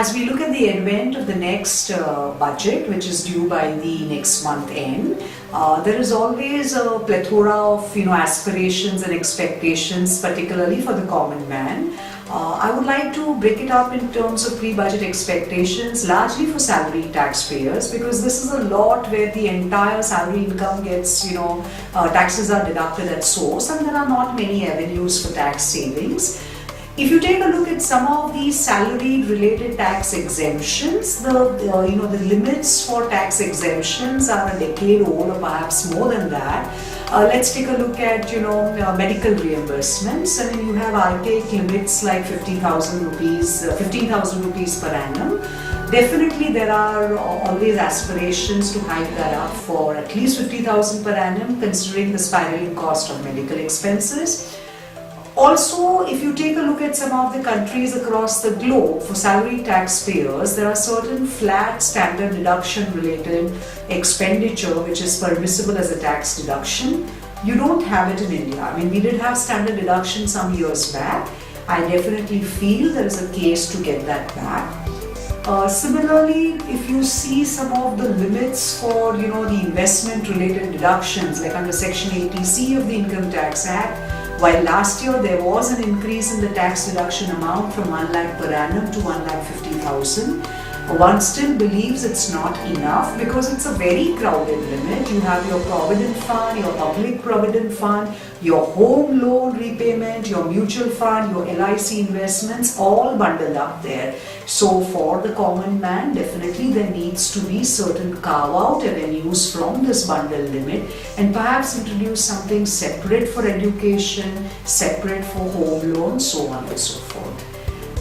as we look at the advent of the next budget, which is due by the next month end, there is always a plethora of aspirations and expectations, particularly for the common man. I would like to break it up in terms of pre-budget expectations, largely for salary taxpayers, because this is a lot where the entire salary income gets, taxes are deducted at source, and there are not many avenues for tax savings. If you take a look at some of these salary-related tax exemptions, the limits for tax exemptions are a decade old, or perhaps more than that. Let's take a look at medical reimbursements. I mean, you have archaic limits like 15,000 rupees per annum. Definitely, there are always aspirations to hike that up for at least 50,000 per annum, considering the spiraling cost of medical expenses. Also, if you take a look at some of the countries across the globe, for salary taxpayers, there are certain flat standard deduction related expenditure which is permissible as a tax deduction. You don't have it in India. I mean, we did have standard deduction some years back. I definitely feel there is a case to get that back. Similarly, if you see some of the limits for the investment related deductions, like under Section 80C of the Income Tax Act, while last year there was an increase in the tax deduction amount from 1 lakh per annum to 1,50,000, one still believes it's not enough because it's a very crowded limit. You have your provident fund, your public provident fund, your home loan repayment, your mutual fund, your LIC investments, all bundled up there. So for the common man, definitely there needs to be certain carve-out avenues from this bundle limit, and perhaps introduce something separate for education, separate for home loans, so on and so forth.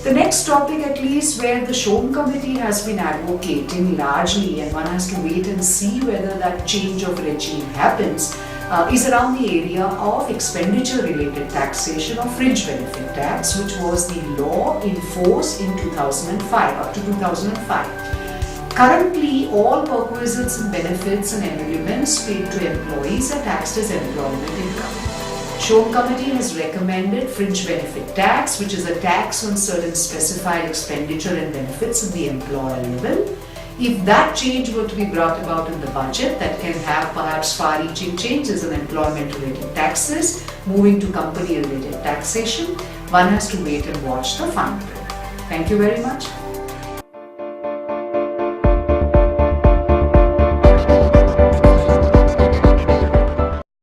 The next topic, at least where the Shom Committee has been advocating largely, and one has to wait and see whether that change of regime happens, is around the area of expenditure related taxation or fringe benefit tax, which was the law in force in 2005, up to 2005. Currently, all perquisites and benefits and emoluments paid to employees are taxed as employment income. Shom Committee has recommended fringe benefit tax, which is a tax on certain specified expenditure and benefits at the employer level. If that change were to be brought about in the budget, that can have perhaps far-reaching changes in employment-related taxes, moving to company-related taxation. One has to wait and watch the fine print. Thank you very much.